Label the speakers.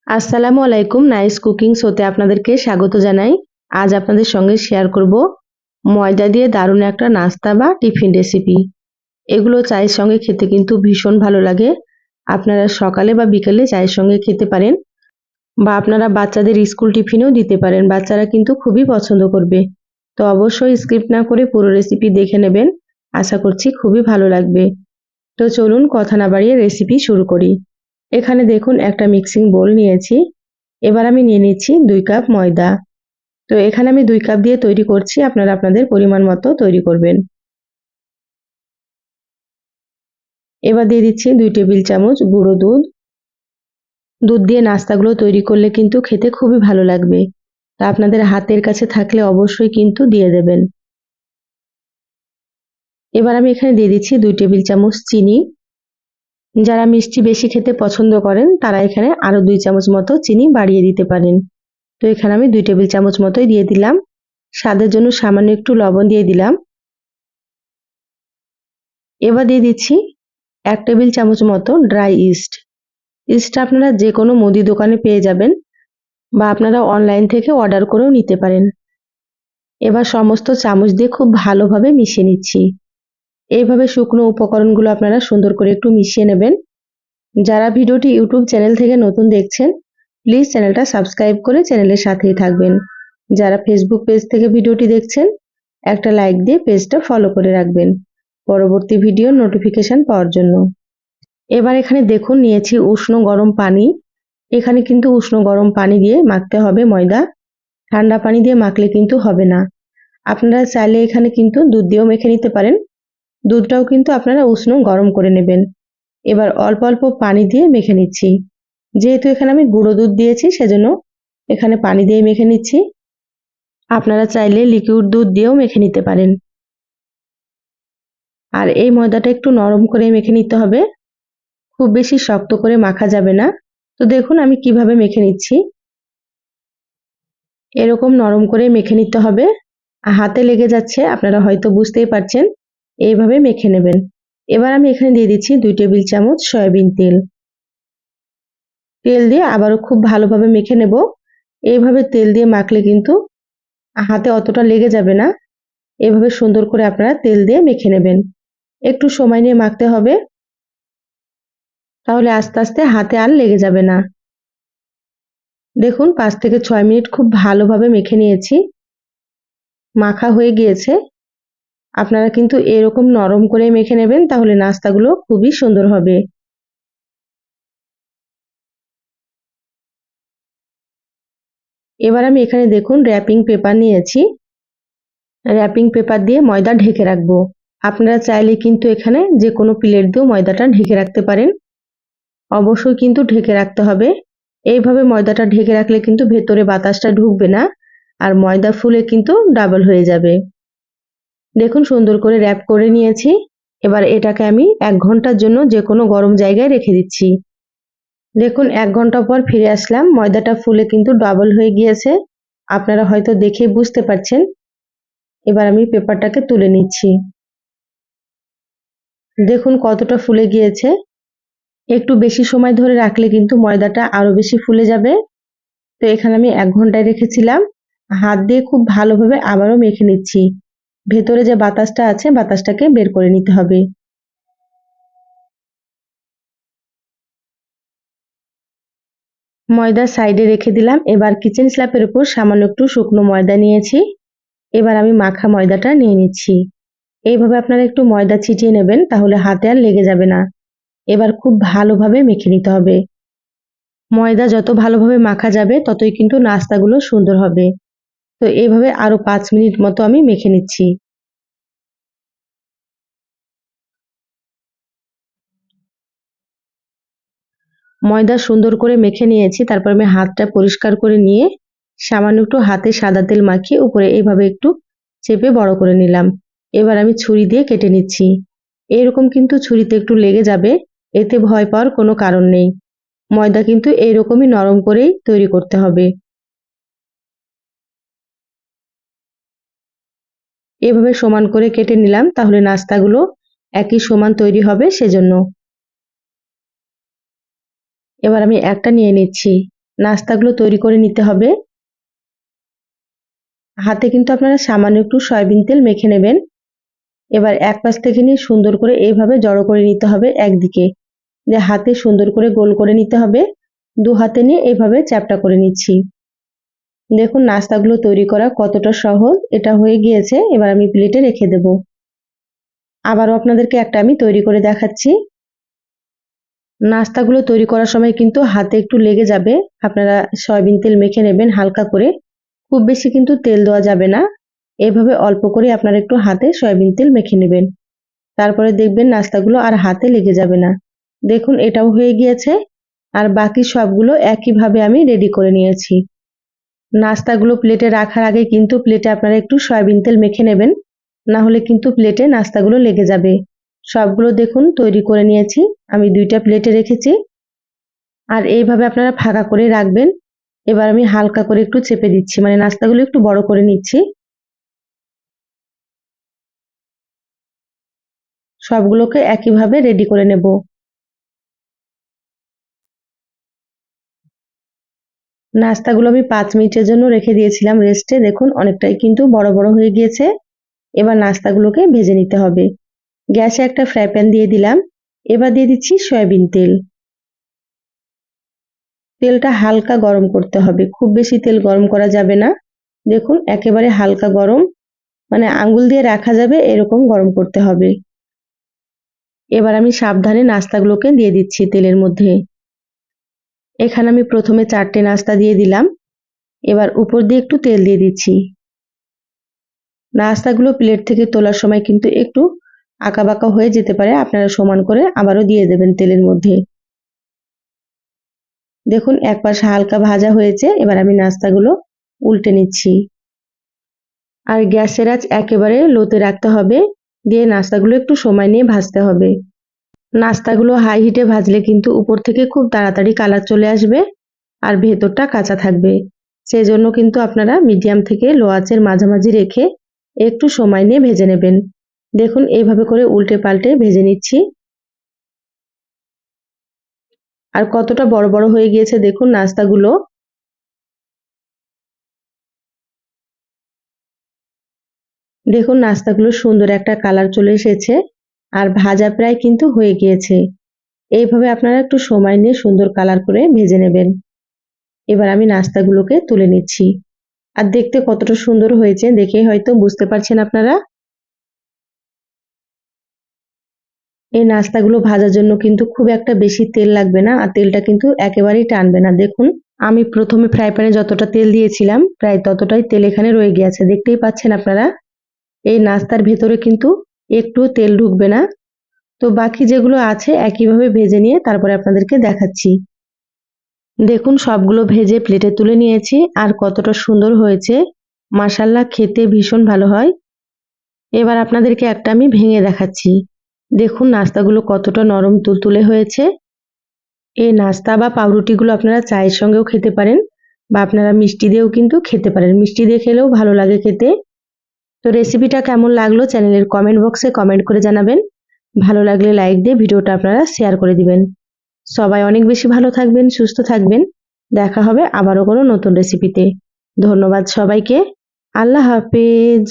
Speaker 1: আসসালামু আলাইকুম, nice cooking শোতে আপনাদেরকে স্বাগত জানাই। আজ আপনাদের সঙ্গে শেয়ার করব ময়দা দিয়ে দারুণ একটা নাস্তা বা টিফিন রেসিপি। এগুলো চায়ের সঙ্গে খেতে কিন্তু ভীষণ ভালো লাগে। আপনারা সকালে বা বিকেলে চায়ের সঙ্গে খেতে পারেন, বা আপনারা বাচ্চাদের স্কুল টিফিনেও দিতে পারেন। বাচ্চারা কিন্তু খুবই পছন্দ করবে। তো অবশ্যই স্কিপ না করে পুরো রেসিপি দেখে নেবেন। আশা করছি খুবই ভালো লাগবে। তো চলুন কথা না বাড়িয়ে রেসিপি শুরু করি। এখানে দেখুন একটা মিক্সিং বোল নিয়েছি। এবার আমি নিয়ে নিচ্ছি 2 কাপ ময়দা। তো এখানে আমি 2 কাপ দিয়ে তৈরি করছি, আপনারা আপনাদের পরিমাণ মতো তৈরি করবেন। এবার দিয়ে দিচ্ছি 2 টেবিল চামচ গুঁড়ো দুধ। দুধ দিয়ে নাস্তাগুলো তৈরি করলে কিন্তু খেতে খুবই ভালো লাগবে। তা আপনাদের হাতের কাছে থাকলে অবশ্যই কিন্তু দিয়ে দেবেন। এবার আমি এখানে দিয়ে দিচ্ছি 2 টেবিল চামচ চিনি। যারা মিষ্টি বেশি খেতে পছন্দ করেন তারা এখানে আরো 2 চামচ মতো চিনি বাড়িয়ে দিতে পারেন। তো এখানে আমি 2 টেবিল চামচ মতোই দিয়ে দিলাম। স্বাদের জন্য সামান্য একটু লবণ দিয়ে দিলাম। এবার দিয়ে দিচ্ছি 1 টেবিল চামচ মতো ড্রাই ইস্ট। ইস্টটা আপনারা যে কোনো মুদি দোকানে পেয়ে যাবেন, বা আপনারা অনলাইন থেকে অর্ডার করেও নিতে পারেন। এবার সমস্ত চামচ দিয়ে খুব ভালোভাবে মিশিয়ে নিচ্ছি। এইভাবে শুকনো উপকরণগুলো আপনারা সুন্দর করে একটু মিশিয়ে নেবেন। যারা ভিডিওটি ইউটিউব চ্যানেল থেকে নতুন দেখছেন, প্লিজ চ্যানেলটা সাবস্ক্রাইব করে চ্যানেলের সাথেই থাকবেন। যারা ফেসবুক পেজ থেকে ভিডিওটি দেখছেন, একটা লাইক দিয়ে পেজটা ফলো করে রাখবেন পরবর্তী ভিডিওর নোটিফিকেশন পাওয়ার জন্য। এবার এখানে দেখুন নিয়েছি উষ্ণ গরম পানি। এখানে কিন্তু উষ্ণ গরম পানি দিয়ে মাখতে হবে ময়দা। ঠান্ডা পানি দিয়ে মাখলে কিন্তু হবে না। আপনারা চাইলে এখানে কিন্তু দুধ দিয়েও মেখে নিতে পারেন। দুধটাও কিন্তু আপনারা উষ্ণ গরম করে নেবেন। এবার অল্প অল্প পানি দিয়ে মেখে নিচ্ছি। যেহেতু এখানে আমি গুঁড়ো দুধ দিয়েছি, সেজন্য এখানে পানি দিয়ে মেখে নিচ্ছি। আপনারা চাইলে লিকুইড দুধ দিয়েও মেখে নিতে পারেন। আর এই ময়দাটা একটু নরম করে মেখে নিতে হবে, খুব বেশি শক্ত করে মাখা যাবে না। তো দেখুন আমি কিভাবে মেখে নিচ্ছি। এরকম নরম করে মেখে নিতে হবে। হাতে লেগে যাচ্ছে, আপনারা হয়তো বুঝতেই পারছেন। এইভাবে মেখে নেবেন। এবার আমি এখানে দিয়ে দিচ্ছি 2 টেবিল চামচ সয়াবিন তেল। তেল দিয়ে আবারও খুব ভালোভাবে মেখে নেব। এইভাবে তেল দিয়ে মাখলে কিন্তু হাতে অতটা লেগে যাবে না। এভাবে সুন্দর করে আপনারা তেল দিয়ে মেখে নেবেন। একটু সময় নিয়ে মাখতে হবে, তাহলে আস্তে আস্তে হাতে আর লেগে যাবে না। দেখুন 5 থেকে 6 মিনিট খুব ভালোভাবে মেখে নিয়েছি। মাখা হয়ে গিয়েছে। আপনারা কিন্তু এরকম নরম করে মেখে নেবেন, তাহলে নাস্তাগুলো খুবই সুন্দর হবে। এবার আমি এখানে দেখুন র‍্যাপিং পেপার নিয়েছি। র‍্যাপিং পেপার দিয়ে ময়দা ঢেকে রাখবো। আপনারা চাইলে কিন্তু এখানে যে কোনো প্লেট দিয়েও ময়দাটা ঢেকে রাখতে পারেন। অবশ্যই কিন্তু ঢেকে রাখতে হবে। এইভাবে ময়দাটা ঢেকে রাখলে কিন্তু ভেতরে বাতাসটা ঢুকবে না, আর ময়দা ফুলে কিন্তু ডাবল হয়ে যাবে। দেখুন সুন্দর করে র‍্যাপ করে নিয়েছি। এবার এটাকে আমি 1 ঘন্টার জন্য যে কোনো গরম জায়গায় রেখে দিচ্ছি। দেখুন 1 ঘন্টা পর ফিরে আসলাম। ময়দাটা ফুলে কিন্তু ডাবল হয়ে গিয়েছে। আপনারা হয়তো দেখেই বুঝতে পারছেন। এবার আমি পেপারটাকে তুলে নিচ্ছি। দেখুন কতটা ফুলে গিয়েছে। একটু বেশি সময় ধরে রাখলে কিন্তু ময়দাটা আরো বেশি ফুলে যাবে। তো এখানে আমি 1 ঘন্টায় রেখেছিলাম। হাত দিয়ে খুব ভালোভাবে আবারও মেখে নিচ্ছি। ভেতরে যে বাতাসটা আছে, বাতাসটাকে বের করে নিতে হবে। ময়দা সাইডে রেখে দিলাম। এবার কিচেন স্ল্যাপের উপর সামান্য একটু শুকনো ময়দা নিয়েছি। এবার আমি মাখা ময়দাটা নিয়ে নিচ্ছি। এইভাবে আপনারা একটু ময়দা ছিটিয়ে নেবেন, তাহলে হাতে আর লেগে যাবে না। এবার খুব ভালোভাবে মেখে নিতে হবে। ময়দা যত ভালোভাবে মাখা যাবে ততই কিন্তু নাস্তাগুলো সুন্দর হবে। তো এইভাবে আরো 5 মিনিট মতো আমি মেখে নিচ্ছি। ময়দা সুন্দর করে মেখে নিয়েছি। তারপর আমি হাতটা পরিষ্কার করে নিয়ে সামান্য একটু হাতে সাদা তেল মাখিয়ে উপরে এইভাবে একটু চেপে বড় করে নিলাম। এবার আমি ছুরি দিয়ে কেটে নিচ্ছি। এরকম কিন্তু ছুরিতে একটু লেগে যাবে, এতে ভয় পাওয়ার কোনো কারণ নেই। ময়দা কিন্তু এইরকমই নরম করেই তৈরি করতে হবে। এভাবে সমান করে কেটে নিলাম, তাহলে নাস্তাগুলো একই সমান তৈরি হবে সেজন্য। এবার আমি একটা নিয়ে নিচ্ছি। নাস্তাগুলো তৈরি করে নিতে হবে। হাতে কিন্তু আপনারা সামান্য একটু সয়াবিন তেল মেখে নেবেন। এবার এক পাশ থেকে নিয়ে সুন্দর করে এইভাবে জড়ো করে নিতে হবে একদিকে, যে হাতে সুন্দর করে গোল করে নিতে হবে। দু হাতে নিয়ে এইভাবে চ্যাপ্টা করে নিচ্ছি। দেখুন নাস্তাগুলো তৈরি করা কতটা সহজ, এটা হয়ে গিয়েছে। এবার আমি প্লেটে রেখে দেব। আবারও আপনাদেরকে একটা আমি তৈরি করে দেখাচ্ছি। নাস্তাগুলো তৈরি করার সময় কিন্তু হাতে একটু লেগে যাবে, আপনারা সয়াবিন তেল মেখে নেবেন হালকা করে, খুব বেশি কিন্তু তেল দেওয়া যাবে না। এভাবে অল্প করে আপনারা একটু হাতে সয়াবিন তেল মেখে নেবেন, তারপরে দেখবেন নাস্তাগুলো আর হাতে লেগে যাবে না। দেখুন এটাও হয়ে গিয়েছে। আর বাকি সবগুলো একইভাবে আমি রেডি করে নিয়েছি। নাস্তাগুলো প্লেটে রাখার আগে কিন্তু প্লেটে আপনারা একটু সয়াবিন তেল মেখে নেবেন, না হলে কিন্তু প্লেটে নাস্তাগুলো লেগে যাবে। সবগুলো দেখুন তৈরি করে নিয়েছি, আমি 2টা প্লেটে রেখেছি। আর এইভাবে আপনারা ফাঁকা করে রাখবেন। এবার আমি হালকা করে একটু চেপে দিচ্ছি, মানে নাস্তাগুলো একটু বড় করে নিচ্ছি। সবগুলোকে একইভাবে রেডি করে নেব। নাস্তাগুলো আমি 5 মিনিটের জন্য রেখে দিয়েছিলাম রেস্টে। দেখুন অনেকটাই কিন্তু বড় বড় হয়ে গিয়েছে। এবার নাস্তাগুলোকে ভেজে নিতে হবে। গ্যাসে একটা ফ্রাই প্যান দিয়ে দিলাম। এবার দিয়ে দিচ্ছি সয়াবিন তেল। তেলটা হালকা গরম করতে হবে, খুব বেশি তেল গরম করা যাবে না। দেখুন একেবারে হালকা গরম, মানে আঙ্গুল দিয়ে রাখা যাবে এরকম গরম করতে হবে। এবার আমি সাবধানে নাস্তাগুলোকে দিয়ে দিচ্ছি তেলের মধ্যে। এখানে আমি প্রথমে 4টে নাস্তা দিয়ে দিলাম। এবার উপর দিয়ে একটু তেল দিয়ে দিচ্ছি। নাস্তাগুলো প্লেট থেকে তোলার সময় কিন্তু একটু আঁকাবাঁকা হয়ে যেতে পারে, আপনারা সমান করে আবারও দিয়ে দেবেন তেলের মধ্যে। দেখুন এক পাশ হালকা ভাজা হয়েছে, এবার আমি নাস্তাগুলো উল্টে নিচ্ছি। আর গ্যাসের আঁচ একেবারে লোতে রাখতে হবে, দিয়ে নাস্তাগুলো একটু সময় নিয়ে ভাজতে হবে। নাস্তাগুলো হাই হিটে ভাজলে কিন্তু উপর থেকে খুব তাড়াতাড়ি কালার চলে আসবে আর ভেতরটা কাঁচা থাকবে। সেজন্য কিন্তু আপনারা মিডিয়াম থেকে লো আঁচের মাঝামাঝি রেখে একটু সময় নিয়ে ভেজে নেবেন। দেখুন এইভাবে করে উল্টে পাল্টে ভেজে নিচ্ছি। আর কতটা বড় বড় হয়ে গিয়েছে দেখুন নাস্তাগুলো। দেখুন নাস্তাগুলো সুন্দর একটা কালার চলে এসেছে আর ভাজা প্রায় কিন্তু হয়ে গিয়েছে। এইভাবে আপনারা একটু সময় নিয়ে সুন্দর কালার করে ভেজে নেবেন। এবার আমি নাস্তাগুলোকে তুলে নিচ্ছি। আর দেখতে কতটা সুন্দর হয়েছে দেখেই হয়তো বুঝতে পারছেন আপনারা। এই নাস্তাগুলো ভাজার জন্য কিন্তু খুব একটা বেশি তেল লাগবে না, আর তেলটা কিন্তু একেবারেই টানবে না। দেখুন আমি প্রথমে ফ্রাই প্যানে যতটা তেল দিয়েছিলাম প্রায় ততটাই তেল এখানে রয়ে গিয়েছে, দেখতেই পাচ্ছেন আপনারা। এই নাস্তার ভেতরে কিন্তু একটুও তেল ঢুকবে না। তো বাকি যেগুলো আছে একইভাবে ভেজে নিয়ে তারপরে আপনাদেরকে দেখাচ্ছি। দেখুন সবগুলো ভেজে প্লেটে তুলে নিয়েছি আর কতটা সুন্দর হয়েছে, মাশাআল্লাহ খেতে ভীষণ ভালো হয়। এবার আপনাদেরকে একটা আমি ভেঙে দেখাচ্ছি। দেখুন নাস্তাগুলো কতটা নরম তুলতুলে হয়েছে। এই নাস্তা বা পাউরুটিগুলো আপনারা চায়ের সঙ্গেও খেতে পারেন, বা আপনারা মিষ্টি দিয়েও কিন্তু খেতে পারেন, মিষ্টি দিয়ে খেলেও ভালো লাগে খেতে। তো রেসিপিটা কেমন লাগলো চ্যানেলের কমেন্ট বক্সে কমেন্ট করে জানাবেন। ভালো লাগলে লাইক দিয়ে ভিডিওটা আপনারা শেয়ার করে দিবেন। সবাই অনেক বেশি ভালো থাকবেন, সুস্থ থাকবেন। দেখা হবে আবারও কোনো নতুন রেসিপিতে। ধন্যবাদ সবাইকে। আল্লাহ হাফেজ।